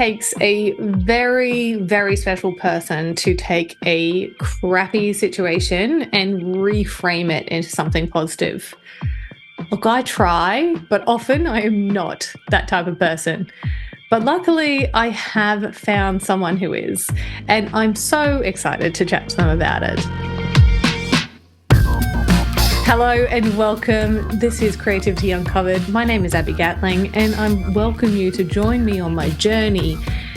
takes a very, very special person to take a crappy situation and reframe it into something positive. Look, I try, but often I am not that type of person. But luckily, I have found someone who is, and I'm so excited to chat to them about it. Hello and welcome. This is Creativity Uncovered. My name is Abby Gatling, and I welcome you to join me on my journey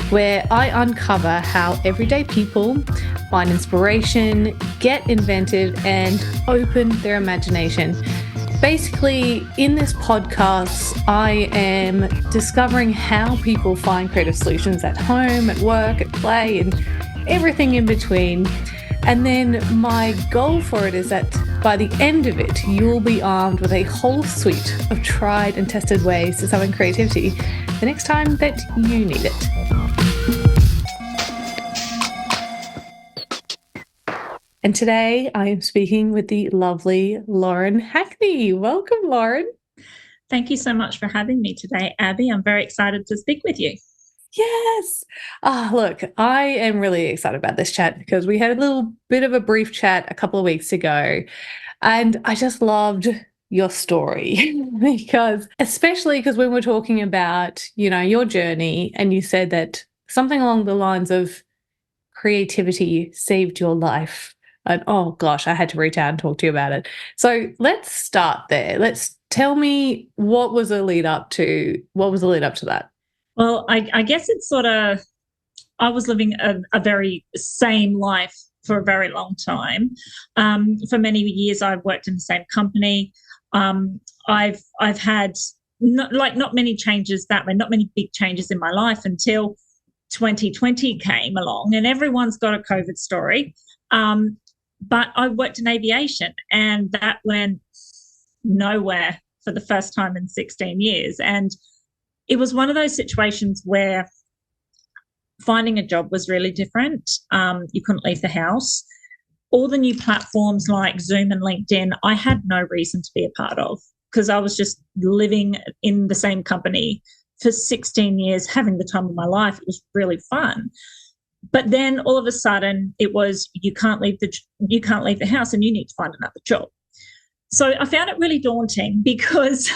where I uncover how everyday people find inspiration, get inventive, and open their imagination. Basically, in this podcast, I am discovering how people find creative solutions at home, at work, at play, and everything in between. And then my goal for it is that by the end of it, you'll be armed with a whole suite of tried and tested ways to summon creativity the next time that you need it. And today I am speaking with the lovely Lauren Hackney. Welcome, Lauren. Thank you so much for having me today, Abby. I'm very excited to speak with you. Yes. Look, I am really excited about this chat because we had a little bit of a brief chat a couple of weeks ago, and I just loved your story especially because when we're talking about, your journey, and you said that something along the lines of creativity saved your life. And oh gosh, I had to reach out and talk to you about it. So let's start there. Tell me what was the lead up to that? Well, I guess it's I was living a very same life for a very long time. For many years, I've worked in the same company. I've had not many changes that way, not many big changes in my life until 2020 came along, and everyone's got a COVID story. But I worked in aviation, and that went nowhere for the first time in 16 years. And it was one of those situations where finding a job was really different. You couldn't leave the house. All the new platforms like Zoom and LinkedIn, I had no reason to be a part of because I was just living in the same company for 16 years, having the time of my life. It was really fun. But then all of a sudden it was you can't leave the house and you need to find another job. So I found it really daunting because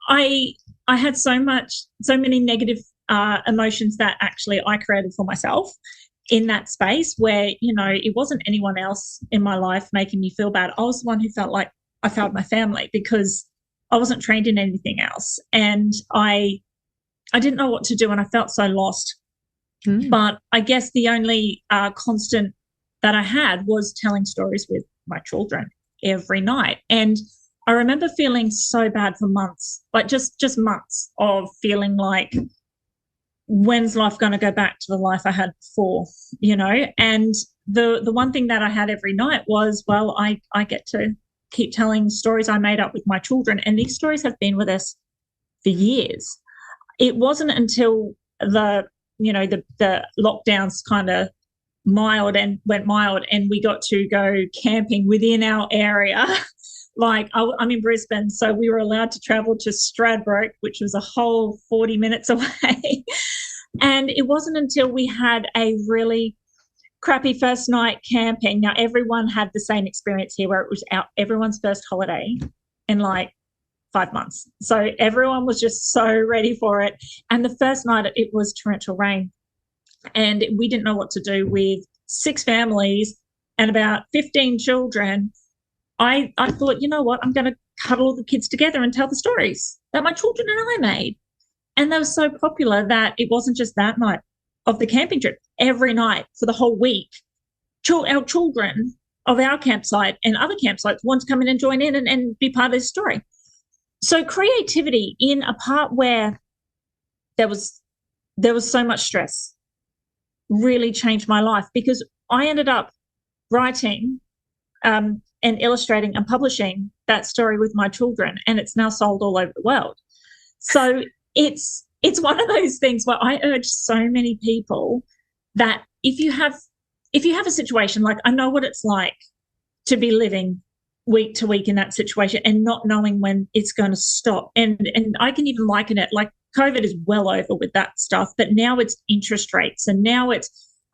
I had so many negative emotions that actually I created for myself in that space where, it wasn't anyone else in my life making me feel bad. I was the one who felt like I failed my family because I wasn't trained in anything else. And I didn't know what to do, and I felt so lost. But I guess the only constant that I had was telling stories with my children every night. And I remember feeling so bad for months, like just months of feeling like, when's life going to go back to the life I had before, And the one thing that I had every night was, well, I get to keep telling stories I made up with my children. And these stories have been with us for years. It wasn't until the lockdowns kind of went mild and we got to go camping within our area. Like I'm in Brisbane, so we were allowed to travel to Stradbroke, which was a whole 40 minutes away. And it wasn't until we had a really crappy first night camping. Now, everyone had the same experience here where it was everyone's first holiday in like 5 months. So everyone was just so ready for it. And the first night it was torrential rain. And we didn't know what to do with 6 families and about 15 children. I thought, you know what, I'm going to cuddle all the kids together and tell the stories that my children and I made. And they were so popular that it wasn't just that night of the camping trip. Every night for the whole week, our children of our campsite and other campsites want to come in and join in and be part of this story. So creativity in a part where there was so much stress really changed my life because I ended up writing and illustrating and publishing that story with my children, and it's now sold all over the world. So it's one of those things where I urge so many people that if you have a situation, like I know what it's like to be living week to week in that situation and not knowing when it's going to stop. And I can even liken it like COVID is well over with that stuff, but now it's interest rates, and now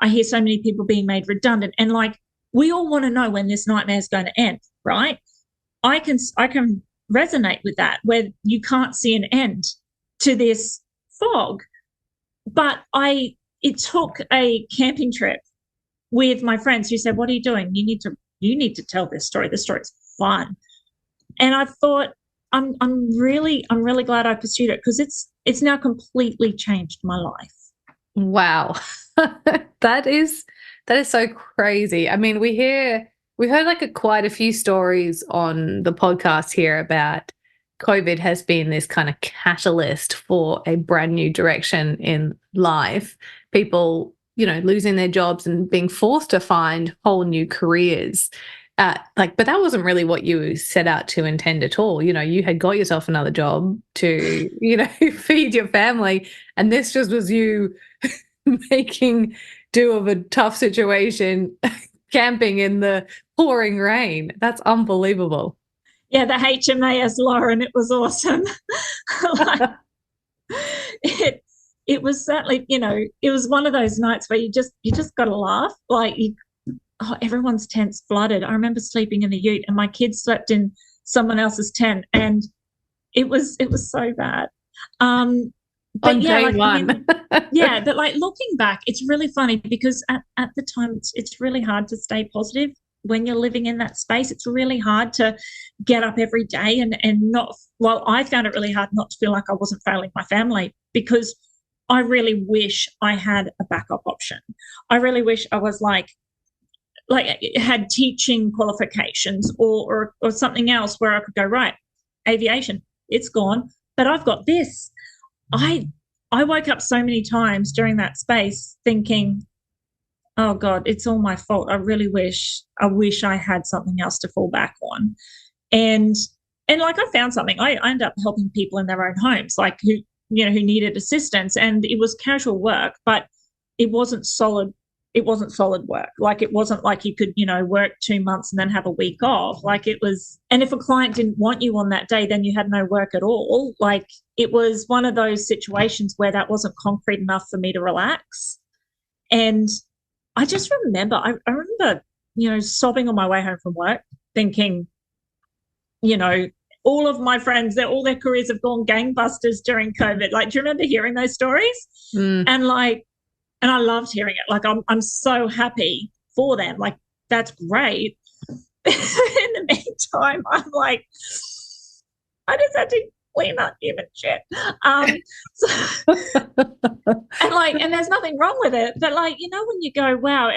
I hear so many people being made redundant, and like we all want to know when this nightmare is going to end, right? I can resonate with that, where you can't see an end to this fog. But it took a camping trip with my friends who said, "What are you doing? You need to tell this story. This story's fun." And I thought, I'm really glad I pursued it, because it's now completely changed my life. Wow. That is so crazy. I mean, we've heard like quite a few stories on the podcast here about COVID has been this kind of catalyst for a brand new direction in life. People, losing their jobs and being forced to find whole new careers. But that wasn't really what you set out to intend at all. You had got yourself another job to, feed your family. And this just was you making do of a tough situation, camping in the pouring rain. That's unbelievable. Yeah, the HMAS Lauren, it was awesome. Like, it was certainly, it was one of those nights where you just got to laugh. Like, everyone's tent's flooded. I remember sleeping in the ute, and my kids slept in someone else's tent, and it was so bad. But on yeah, day like, one. yeah, but like looking back, it's really funny, because at the time it's really hard to stay positive when you're living in that space. It's really hard to get up every day and not, well, I found it really hard not to feel like I wasn't failing my family, because I really wish I had a backup option. I really wish I was like had teaching qualifications or something else where I could go, right, aviation, it's gone, but I've got this. I woke up so many times during that space thinking, oh God, it's all my fault. I wish I had something else to fall back on. And like, I found something. I ended up helping people in their own homes, like who needed assistance. And it was casual work, but it wasn't solid. It wasn't solid work. Like, it wasn't like you could, work 2 months and then have a week off. Like, it was, and if a client didn't want you on that day, then you had no work at all. Like, it was one of those situations where that wasn't concrete enough for me to relax. And I just remember, I remember, sobbing on my way home from work, thinking, all of my friends, all their careers have gone gangbusters during COVID. Like, do you remember hearing those stories? And I loved hearing it. Like, I'm so happy for them. Like, that's great. In the meantime, I'm like, I just had to clean up human shit. And there's nothing wrong with it. But like, when you go, wow,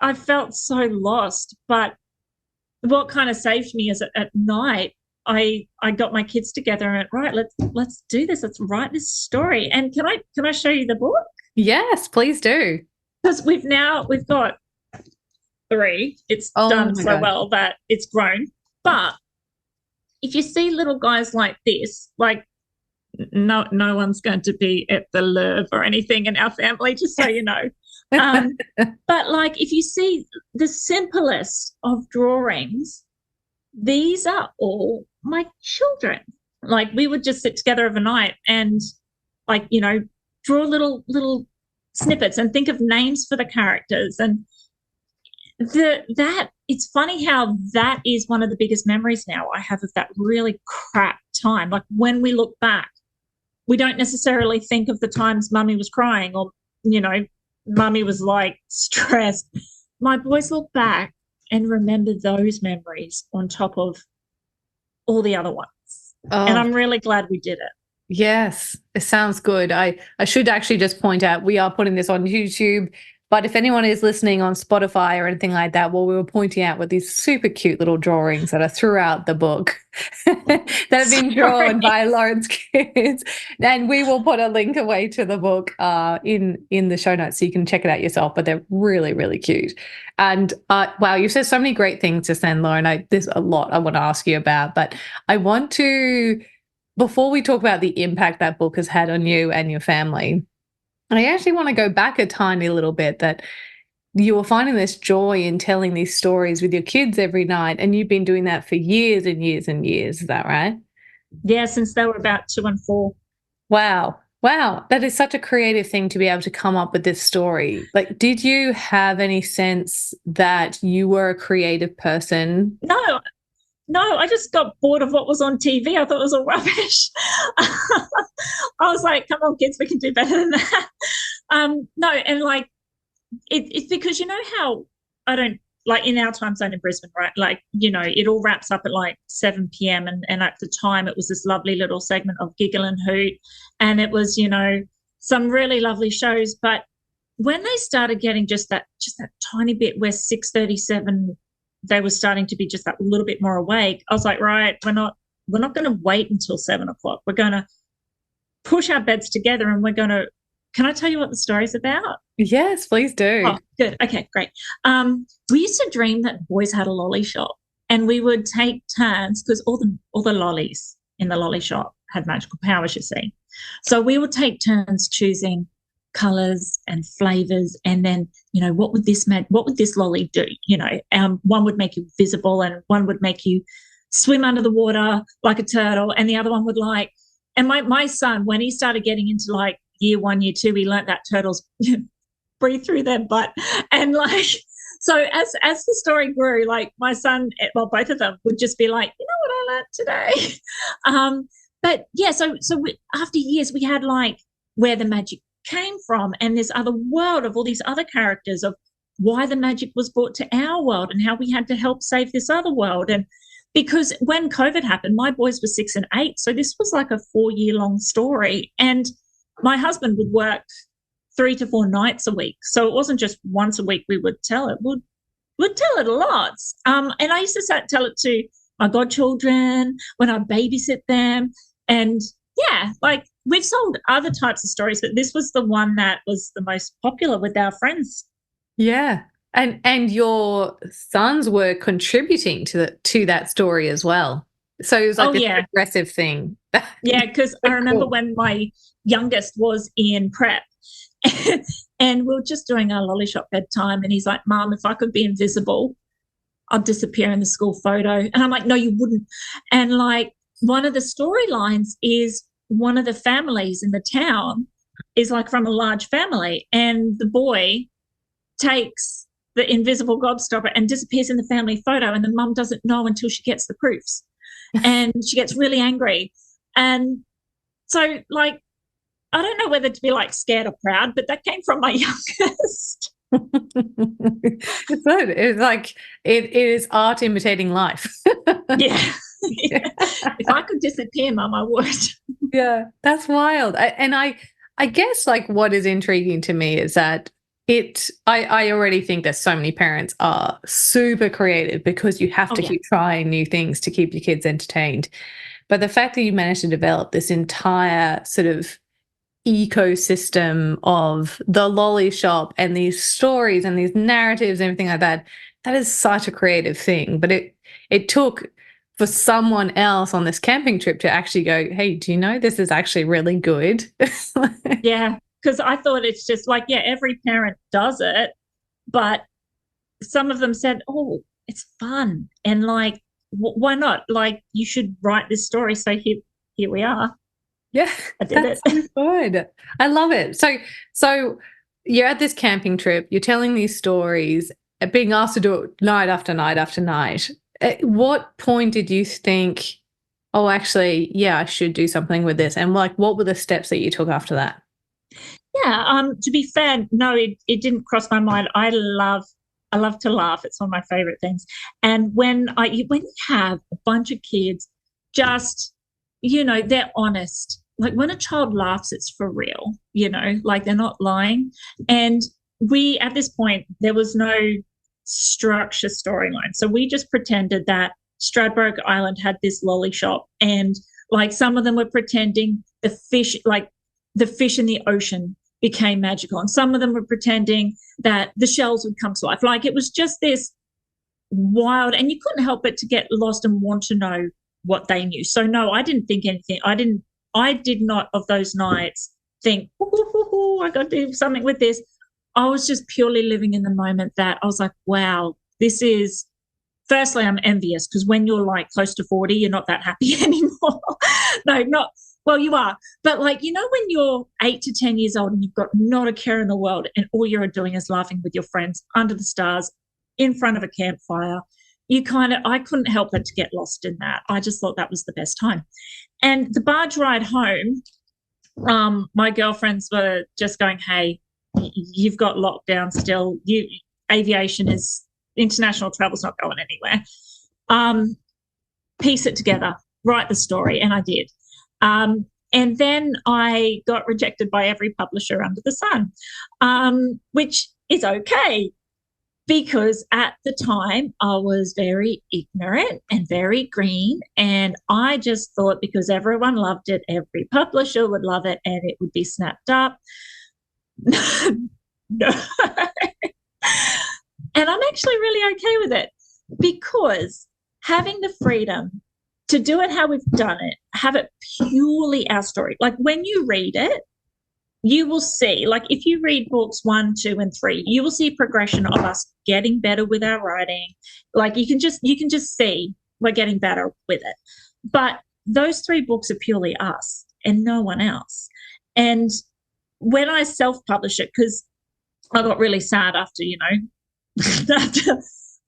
I felt so lost. But what kind of saved me is at night, I got my kids together and went, right, let's do this. Let's write this story. And can I show you the book? Yes, please do. Because we've got 3. It's done so well that it's grown. But if you see little guys like this, like, no one's going to be at the Louvre or anything in our family, just so you know. But like, if you see the simplest of drawings, these are all my children. Like, we would just sit together overnight and, like, draw little snippets and think of names for the characters. And that it's funny how that is one of the biggest memories now I have of that really crap time. Like, when we look back, we don't necessarily think of the times Mummy was crying or, Mummy was like stressed. My boys look back and remember those memories on top of all the other ones. And I'm really glad we did it. Yes, it sounds good. I should actually just point out, we are putting this on YouTube, but if anyone is listening on Spotify or anything like that, well, we were pointing out with these super cute little drawings that are throughout the book that have been drawn by Lauren's kids. And we will put a link away to the book in the show notes so you can check it out yourself, but they're really, really cute. And wow, you've said so many great things just then, Lauren. There's a lot I want to ask you about, but I want to, before we talk about the impact that book has had on you and your family, I actually want to go back a tiny little bit, that you were finding this joy in telling these stories with your kids every night, and you've been doing that for years and years and years. Is that right? Yeah, since they were about 2 and 4. Wow. Wow. That is such a creative thing to be able to come up with this story. Like, did you have any sense that you were a creative person? No, no, I just got bored of what was on TV. I thought it was all rubbish. I was like, come on, kids, we can do better than that. No, and like it's because you know how I don't like in our time zone in Brisbane, right? Like, it all wraps up at like 7 p.m. And at the time it was this lovely little segment of Giggle and Hoot. And it was, some really lovely shows. But when they started getting just that tiny bit where 6:37 they were starting to be just that little bit more awake, I was like, right, we're not going to wait until 7 o'clock. We're going to push our beds together and we're going to. Can I tell you what the story's about? Yes, please do. Oh, good. Okay, great. We used to dream that boys had a lolly shop, and we would take turns because all the lollies in the lolly shop had magical powers. You see, so we would take turns choosing colors and flavors, and then what would this lolly do? One would make you visible, and one would make you swim under the water like a turtle, and the other one would like. And my son, when he started getting into like year 1, year 2, he learnt that turtles breathe through their butt. And like, so as the story grew, like my son, well, both of them would just be like, you know what I learned today? But yeah, after years, we had like where the magic came from and this other world of all these other characters of why the magic was brought to our world and how we had to help save this other world. And because when COVID happened, my boys were 6 and 8. So this was like a 4-year long story. And my husband would work 3 to 4 nights a week. So it wasn't just once a week we would tell it. We'd tell it a lot. And I used to tell it to my godchildren when I babysit them. And yeah, like we've sold other types of stories, but this was the one that was the most popular with our friends. Yeah. And your sons were contributing to that story as well. So it was like this progressive thing. Yeah, because I remember when my youngest was in prep and we were just doing our lolly shop bedtime and he's like, Mom, if I could be invisible, I'd disappear in the school photo. And I'm like, no, you wouldn't. And like one of the storylines is one of the families in the town is like from a large family and the boy takes the invisible gobstopper and disappears in the family photo and the mum doesn't know until she gets the proofs and she gets really angry. And so like, I don't know whether to be like scared or proud, but that came from my youngest. It's good. It's like it is art imitating life. Yeah. If I could disappear, Mum, I would. Yeah, that's wild. I guess like what is intriguing to me is that I already think that so many parents are super creative because you have to keep trying new things to keep your kids entertained. But the fact that you managed to develop this entire sort of ecosystem of the lolly shop and these stories and these narratives and everything like that, that is such a creative thing. But it took for someone else on this camping trip to actually go, hey, do you know this is actually really good? Yeah, because I thought it's just like, yeah, every parent does it, but some of them said, oh, it's fun. And like, why not? Like, you should write this story. So here we are. Yeah, I did that's it. so good. I love it. So you're at this camping trip, you're telling these stories, being asked to do it night after night after night. At what point did you think, oh, actually, yeah, I should do something with this? And like, what were the steps that you took after that? Yeah. To be fair, no, it didn't cross my mind. I love to laugh. It's one of my favorite things. And when you have a bunch of kids, just they're honest. Like when a child laughs, it's for real. Like they're not lying. And we at this point there was no structure storyline, so we just pretended that Stradbroke Island had this lolly shop, and like some of them were pretending the fish in the ocean became magical, and some of them were pretending that the shells would come to life. Like it was just this wild, and you couldn't help but to get lost and want to know what they knew. So no, I didn't think anything. I did not of those nights think, I got to do something with this. I was just purely living in the moment that I was like, wow, this is firstly, I'm envious because when you're like close to 40, you're not that happy anymore. No, not, well, you are. But like, when you're 8 to 10 years old and you've got not a care in the world and all you're doing is laughing with your friends under the stars in front of a campfire, I couldn't help but to get lost in that. I just thought that was the best time. And the barge ride home, my girlfriends were just going, hey, you've got lockdown still. Aviation is, international travel's not going anywhere. Piece it together, write the story, and I did. And then I got rejected by every publisher under the sun, which is okay, because at the time I was very ignorant and very green, and I just thought because everyone loved it, every publisher would love it and it would be snapped up. No. And I'm actually really okay with it, because having the freedom to do it how we've done it, have it purely our story. Like when you read it, you will see, like if you read books 1, 2, and 3, you will see progression of us getting better with our writing. Like you can just see we're getting better with it. But those 3 books are purely us and no one else. And when I self-publish it, because I got really sad after,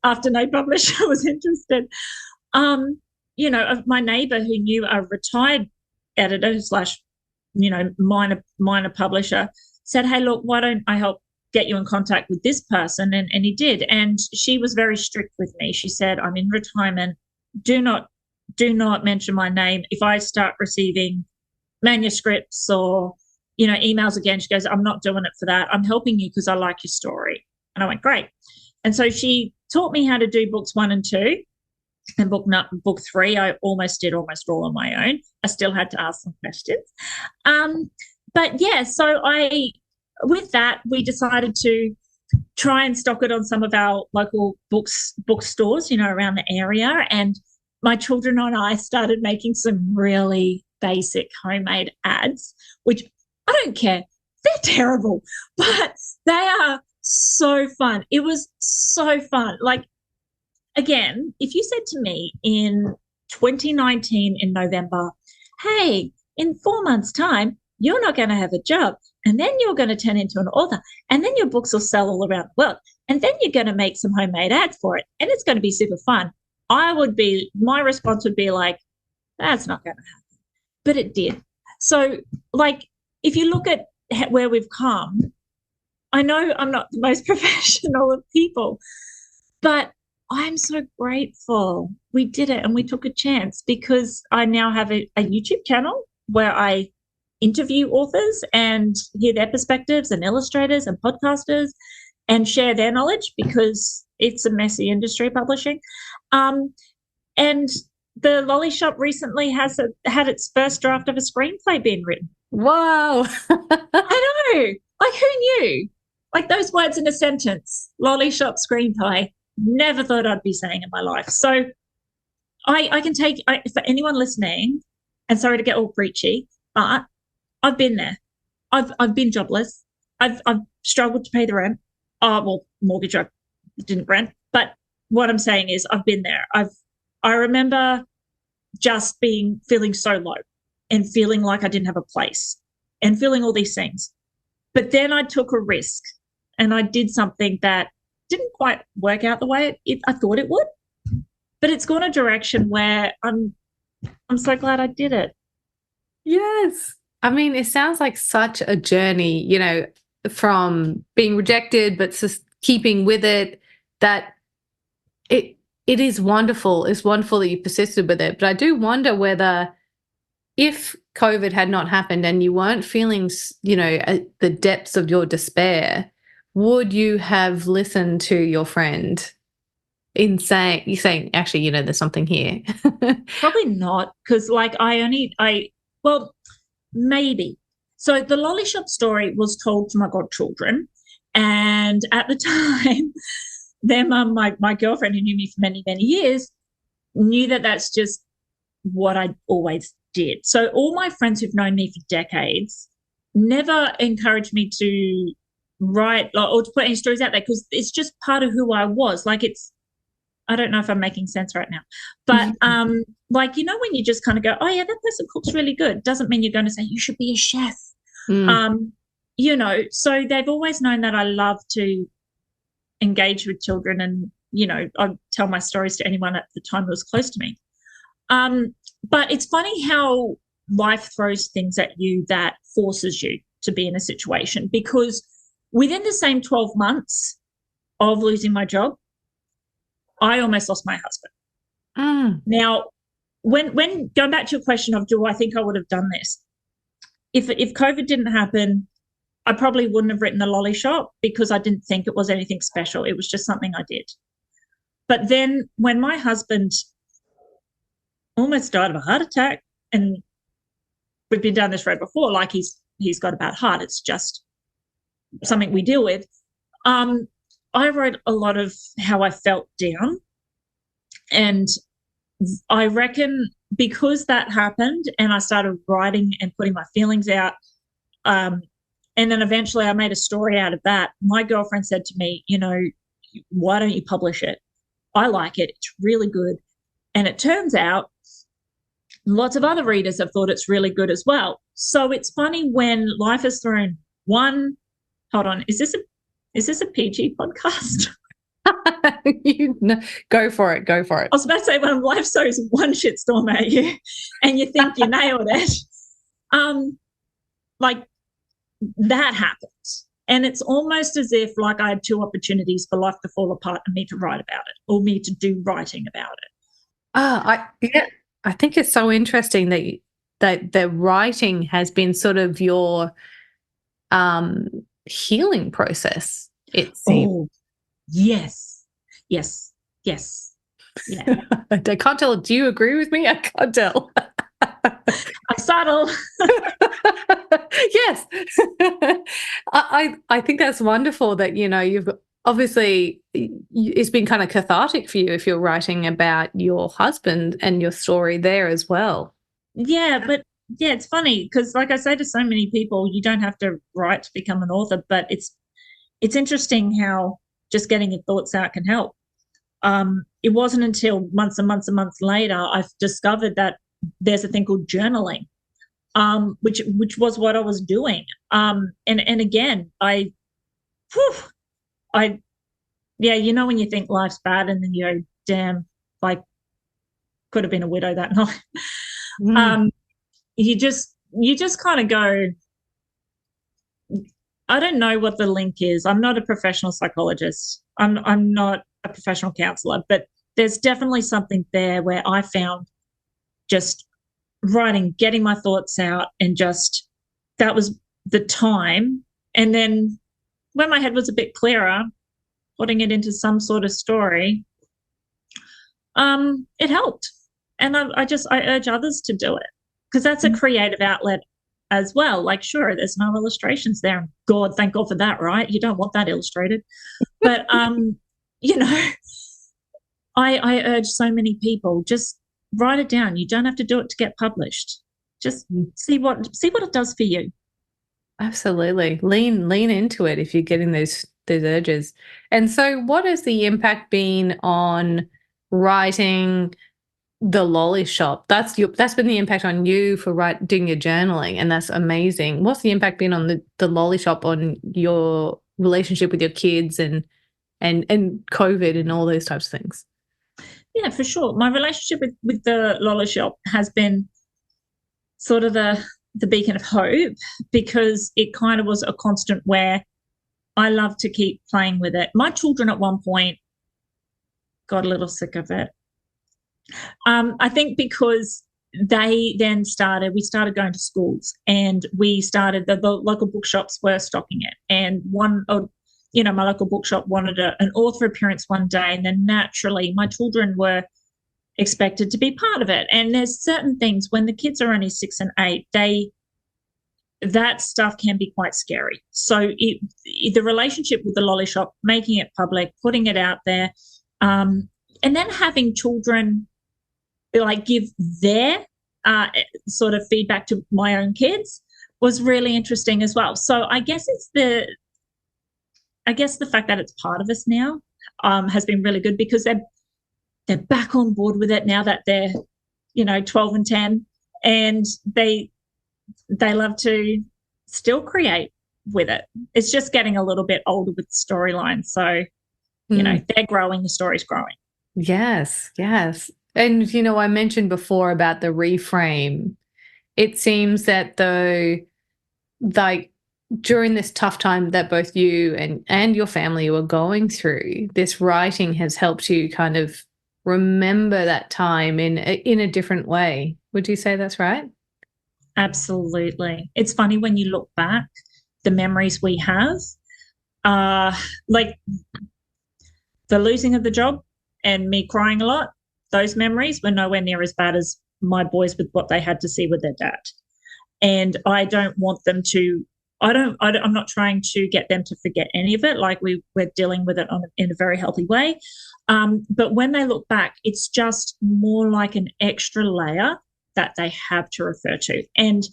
after no publisher was interested. My neighbour who knew a retired editor / minor publisher said, hey, look, why don't I help get you in contact with this person? And he did. And she was very strict with me. She said, I'm in retirement. Do not mention my name. If I start receiving manuscripts or, emails again, she goes, I'm not doing it for that. I'm helping you because I like your story. And I went, great. And so she taught me how to do books 1 and 2. And book 3, I did almost all on my own. I still had to ask some questions. But yeah, so with that, we decided to try and stock it on some of our local bookstores, around the area. And my children and I started making some really basic homemade ads, which I don't care. They're terrible, but they are so fun. It was so fun. Like, again, if you said to me in 2019 in November, hey, in 4 months' time, you're not going to have a job, and then you're going to turn into an author, and then your books will sell all around the world, and then you're going to make some homemade ads for it, and it's going to be super fun. My response would be like, that's not going to happen. But it did. So, like, if you look at where we've come, I know I'm not the most professional of people, but I'm so grateful we did it and we took a chance, because I now have a YouTube channel where I interview authors and hear their perspectives, and illustrators and podcasters, and share their knowledge, because it's a messy industry, publishing. And the Lolly Shop recently had its first draft of a screenplay being written. Wow. I know. Like, who knew? Like those words in a sentence, Lolly Shop screenplay. Never thought I'd be saying in my life. So I can take, for anyone listening, and sorry to get all preachy, but I've been there. I've been jobless. I've struggled to pay the rent. Mortgage, I didn't rent. But what I'm saying is I've been there. I remember just feeling so low and feeling like I didn't have a place and feeling all these things. But then I took a risk and I did something that didn't quite work out the way I thought it would, but it's gone a direction where I'm so glad I did it. Yes. I mean, it sounds like such a journey, from being rejected, but just keeping with it, that it is wonderful. It's wonderful that you persisted with it. But I do wonder whether, if COVID had not happened and you weren't feeling, at the depths of your despair, would you have listened to your friend in saying, actually, there's something here? Probably not, because maybe. So the Lolly Shop story was told to my godchildren, and at the time, their mum, my girlfriend who knew me for many, many years, knew that that's just what I always did. So all my friends who've known me for decades never encouraged me to write or to put any stories out there, because it's just part of who I was. Like, it's I don't know if I'm making sense right now, but like, when you just kind of go, oh yeah, that person cooks really good, doesn't mean you're going to say you should be a chef. Mm. So they've always known that I love to engage with children, and I tell my stories to anyone at the time who was close to me. But it's funny how life throws things at you that forces you to be in a situation, because within the same 12 months of losing my job, I almost lost my husband. Now, when going back to your question of do I think I would have done this, if COVID didn't happen, I probably wouldn't have written the lolly shop, because I didn't think it was anything special. It was just something I did. But then when my husband almost died of a heart attack, and we've been down this road before, like he's got a bad heart, it's just something we deal with. I wrote a lot of how I felt down, and I reckon because that happened and I started writing and putting my feelings out, and then eventually I made a story out of that, my girlfriend said to me, why don't you publish it? I like it. It's really good. And it turns out lots of other readers have thought it's really good as well. So it's funny when life has thrown one. Hold on, is this a PG podcast? Go for it. Go for it. I was about to say, when life throws one shitstorm at you and you think you nailed it, like that happens. And it's almost as if like I had two opportunities for life to fall apart and me to write about it, or me to do writing about it. I think it's so interesting that the writing has been sort of your healing process. It seems. Oh, yes. Yeah. I can't tell. Do you agree with me? I can't tell. I'm subtle. Yes. I think that's wonderful that, you've obviously it's been kind of cathartic for you if you're writing about your husband and your story there as well. Yeah, but yeah, it's funny because like I say to so many people, you don't have to write to become an author, but it's interesting how just getting your thoughts out can help. It wasn't until months and months and months later I've discovered that there's a thing called journaling, which was what I was doing. And again, when you think life's bad and then you go, damn, like could have been a widow that night. You just kind of go, I don't know what the link is. I'm not a professional psychologist. I'm not a professional counselor, but there's definitely something there where I found just writing, getting my thoughts out, and just that was the time. And then when my head was a bit clearer, putting it into some sort of story, it helped. And I urge others to do it, because that's a creative outlet as well. Like, sure, there's no illustrations there. God, thank God for that, right? You don't want that illustrated. But, I urge so many people, just write it down. You don't have to do it to get published. Just see what it does for you. Absolutely. Lean into it if you're getting those urges. And so what has the impact been on writing the lolly shop? That's been the impact on you for doing your journaling, and that's amazing. What's the impact been on the lolly shop on your relationship with your kids and COVID and all those types of things? Yeah, for sure. My relationship with the lolly shop has been sort of the beacon of hope, because it kind of was a constant where I love to keep playing with it. My children at one point got a little sick of it. I think because we started going to schools, and we started, the local bookshops were stocking it. And my local bookshop wanted an author appearance one day, and then naturally my children were expected to be part of it. And there's certain things when the kids are only 6 and 8, that stuff can be quite scary. So the relationship with the lolly shop, making it public, putting it out there, and then having children like give their sort of feedback to my own kids was really interesting as well. So I guess the fact that it's part of us now has been really good, because they're back on board with it now that they're, 12 and 10, and they love to still create with it. It's just getting a little bit older with the storyline. So, they're growing, the story's growing. Yes, yes. And, I mentioned before about the reframe. It seems that though, like during this tough time that both you and your family were going through, this writing has helped you kind of remember that time in a different way. Would you say that's right? Absolutely. It's funny when you look back, the memories we have, like the losing of the job and me crying a lot, those memories were nowhere near as bad as my boys with what they had to see with their dad. And I don't want them to, I'm not trying to get them to forget any of it. Like we're dealing with it in a very healthy way. But when they look back, it's just more like an extra layer that they have to refer to. And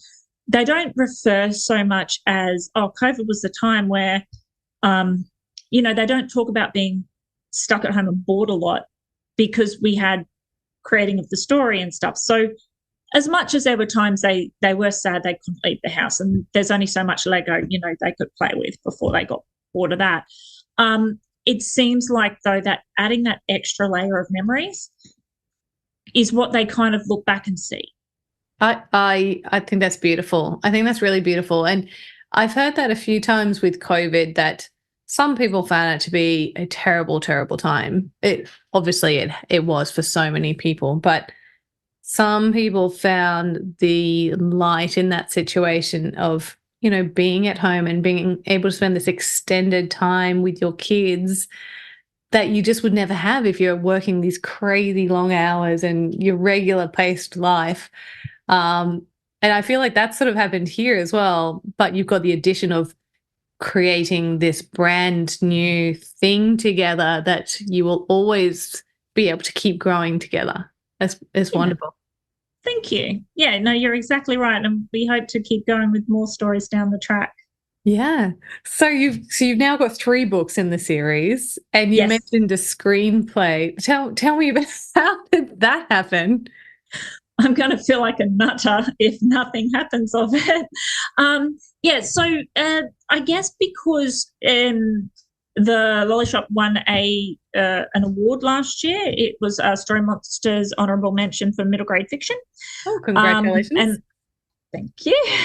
they don't refer so much as, oh, COVID was the time where, they don't talk about being stuck at home and bored a lot because we had creating of the story and stuff. So as much as there were times they were sad they couldn't leave the house and there's only so much Lego, they could play with before they got bored of that. It seems like, though, that adding that extra layer of memories is what they kind of look back and see. I think that's beautiful. I think that's really beautiful. And I've heard that a few times with COVID that some people found it to be a terrible, terrible time. It was for so many people, but some people found the light in that situation of, being at home and being able to spend this extended time with your kids that you just would never have if you're working these crazy long hours and your regular paced life. And I feel like that's sort of happened here as well, but you've got the addition of creating this brand new thing together that you will always be able to keep growing together. It's wonderful. Thank you. Yeah, no, you're exactly right. And we hope to keep going with more stories down the track. Yeah. So you've now got 3 books in the series and you mentioned a screenplay. Tell me about how did that happen? I'm going to feel like a nutter if nothing happens of it. So I guess because the Lolly Shop won an award last year. It was Story Monsters Honourable Mention for middle grade fiction. Oh, congratulations. And thank you.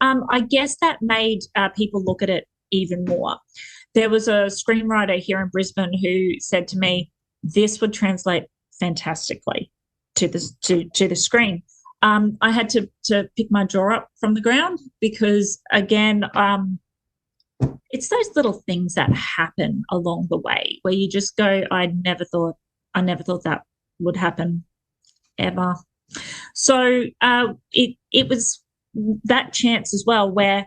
I guess that made people look at it even more. There was a screenwriter here in Brisbane who said to me, this would translate fantastically to the screen. I had to pick my jaw up from the ground because, again, it's those little things that happen along the way where you just go, I never thought that would happen ever. So it was that chance as well where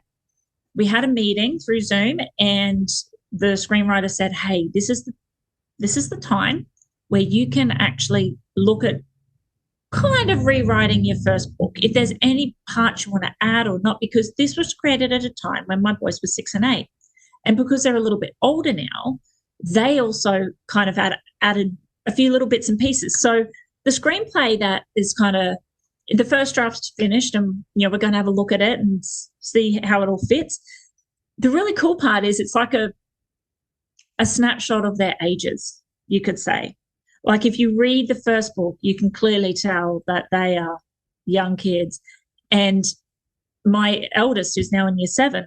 we had a meeting through Zoom and the screenwriter said, hey, this is the time where you can actually look at kind of rewriting your first book. If there's any parts you want to add or not, because this was created at a time when my boys were 6 and 8. And because they're a little bit older now, they also kind of added a few little bits and pieces. So the screenplay that is kind of the first draft's finished and, we're going to have a look at it and see how it all fits. The really cool part is it's like a snapshot of their ages, you could say. Like if you read the first book, you can clearly tell that they are young kids. And my eldest, who's now in year 7,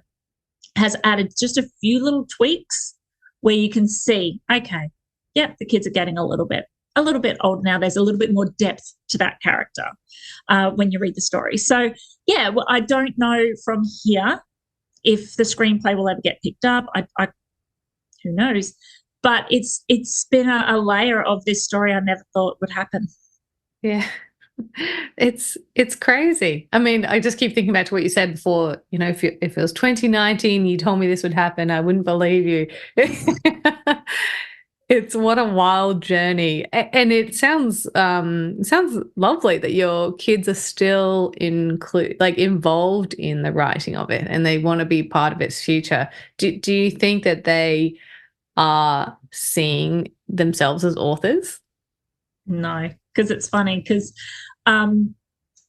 has added just a few little tweaks where you can see, okay, yep, the kids are getting a little bit older now. There's a little bit more depth to that character when you read the story. So, yeah, well, I don't know from here if the screenplay will ever get picked up. I who knows? But it's been a layer of this story I never thought would happen. Yeah. It's crazy. I mean, I just keep thinking back to what you said before, if it was 2019, you told me this would happen, I wouldn't believe you. It's what a wild journey. And it sounds lovely that your kids are still involved in the writing of it and they want to be part of its future. Do you think that they are seeing themselves as authors? No, because it's funny because um,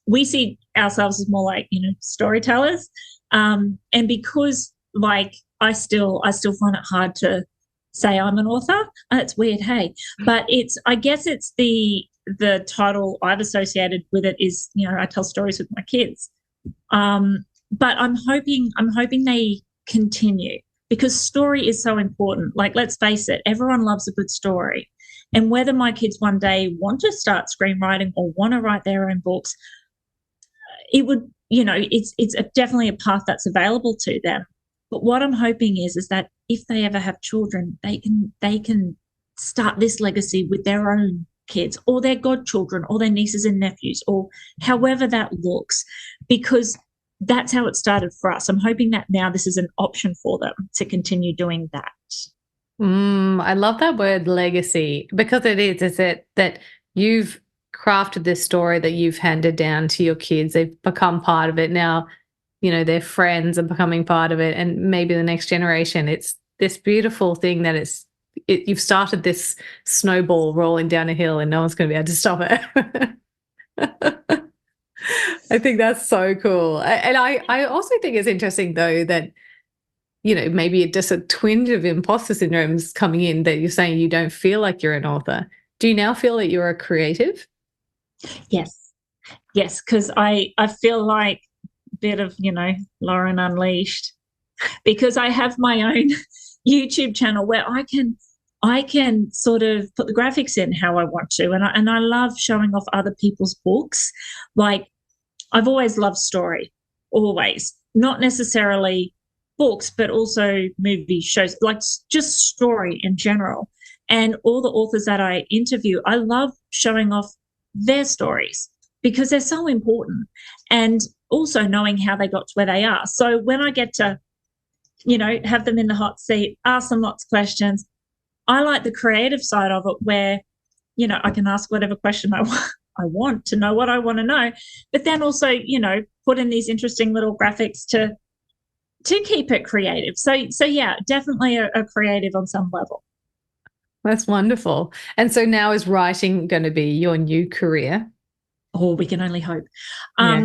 we see ourselves as more like, storytellers. And because like I still find it hard to say I'm an author. It's weird, hey. But I guess it's the title I've associated with it is, I tell stories with my kids. But I'm hoping they continue because story is so important. Like, let's face it, everyone loves a good story. And whether my kids one day want to start screenwriting or want to write their own books, it would, it's definitely a path that's available to them. But what I'm hoping is that if they ever have children, they can start this legacy with their own kids or their godchildren or their nieces and nephews or however that looks, because that's how it started for us. I'm hoping that now this is an option for them to continue doing that. I love that word legacy because is it that you've crafted this story that you've handed down to your kids. They've become part of it now, their friends are becoming part of it. And maybe the next generation, it's this beautiful thing that you've started this snowball rolling down a hill and no one's going to be able to stop it. I think that's so cool. And I also think it's interesting though that maybe just a twinge of imposter syndrome is coming in that you're saying you don't feel like you're an author. Do you now feel that you're a creative? Yes. Yes, because I feel like a bit of, Lauren Unleashed, because I have my own YouTube channel where I can sort of put the graphics in how I want to. And I love showing off other people's books. Like, I've always loved story, always. Not necessarily books, but also movie shows, like just story in general. And all the authors that I interview, I love showing off their stories because they're so important. And also knowing how they got to where they are. So when I get to, have them in the hot seat, ask them lots of questions, I like the creative side of it where, I can ask whatever question I want to know what I want to know, but then also, put in these interesting little graphics to keep it creative. So yeah, definitely a creative on some level. That's wonderful. And so now is writing going to be your new career? Oh, we can only hope. Yeah.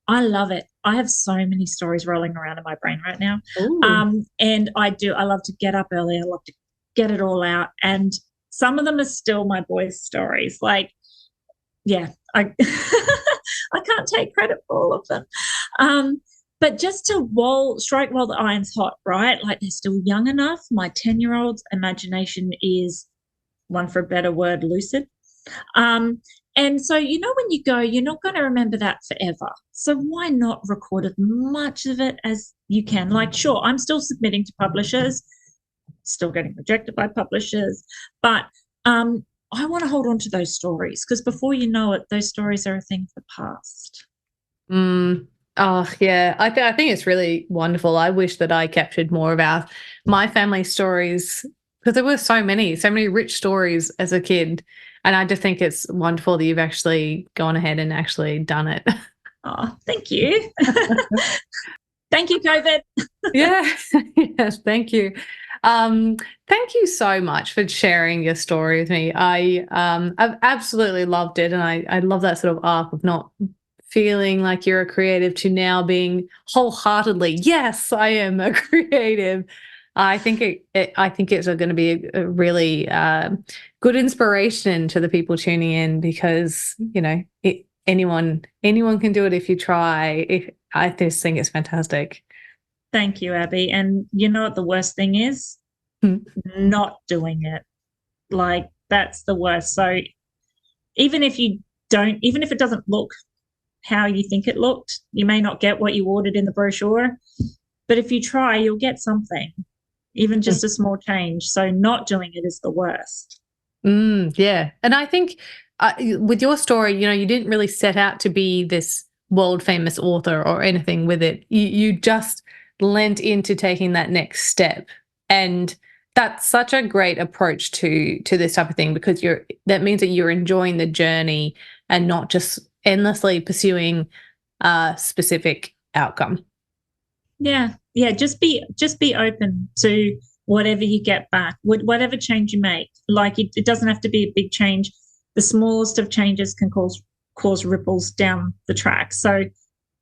I love it. I have so many stories rolling around in my brain right now. Ooh. And I love to get up early. I love to get it all out. And some of them are still my boys' stories. Like, yeah, I I can't take credit for all of them. But just to strike while the iron's hot, right? Like, they're still young enough. My 10-year-old's imagination is, one for a better word, lucid. And so, when you go, you're not going to remember that forever. So why not record as much of it as you can? Like, sure, I'm still submitting to publishers, still getting rejected by publishers, but I want to hold on to those stories because before you know it, those stories are a thing of the past. Oh, yeah. I think it's really wonderful. I wish that I captured more of my family stories because there were so many rich stories as a kid. And I just think it's wonderful that you've actually gone ahead and actually done it. Oh, thank you. Thank you, COVID. Yeah. Yes, thank you. Thank you so much for sharing your story with me. I've absolutely loved it, and I love that sort of arc of not feeling like you're a creative to now being wholeheartedly, yes, I am a creative. I think it's going to be a really good inspiration to the people tuning in because anyone can do it if you try. I just think it's fantastic. Thank you, Abby. And you know what the worst thing is? Hmm. Not doing it. Like, that's the worst. So even if it doesn't look how you think it looked, you may not get what you ordered in the brochure. But if you try, you'll get something, even just a small change. So not doing it is the worst. Yeah. And I think with your story, you didn't really set out to be this world famous author or anything with it. You just lent into taking that next step. And that's such a great approach to this type of thing because that means that you're enjoying the journey and not just endlessly pursuing a specific outcome. Yeah. Yeah. Just be open to whatever you get back, whatever change you make. Like, it doesn't have to be a big change. the smallest of changes can cause ripples down the track. So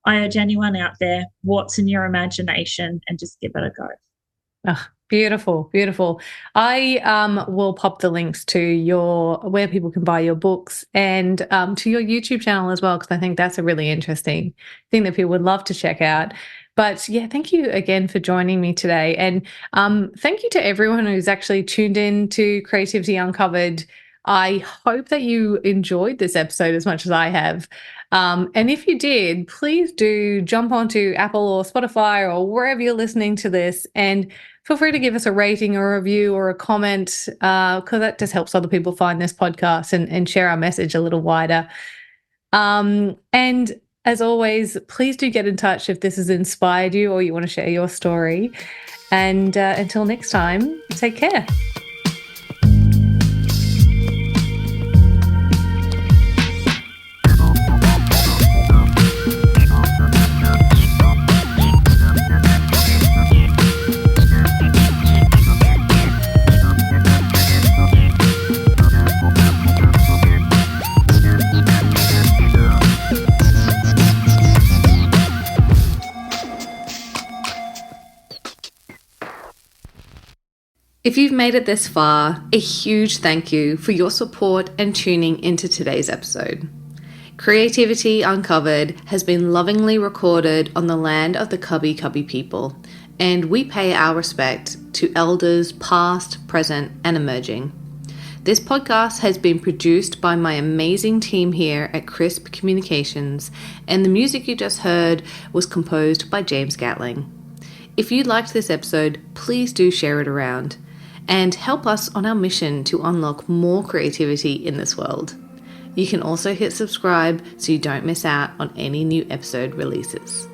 I urge anyone out there, what's in your imagination, and just give it a go. Oh, beautiful, beautiful. I will pop the links to where people can buy your books and to your YouTube channel as well, because I think that's a really interesting thing that people would love to check out. But yeah, thank you again for joining me today. And thank you to everyone who's actually tuned in to Creativity Uncovered. I hope that you enjoyed this episode as much as I have. And if you did, please do jump onto Apple or Spotify or wherever you're listening to this and feel free to give us a rating or a review or a comment, because that just helps other people find this podcast and share our message a little wider. And as always, please do get in touch if this has inspired you or you want to share your story. And until next time, take care. If you've made it this far, a huge thank you for your support and tuning into today's episode. Creativity Uncovered has been lovingly recorded on the land of the Cubby Cubby people, and we pay our respect to elders past, present, and emerging. This podcast has been produced by my amazing team here at Crisp Communications, and the music you just heard was composed by James Gatling. If you liked this episode, please do share it around and help us on our mission to unlock more creativity in this world. You can also hit subscribe so you don't miss out on any new episode releases.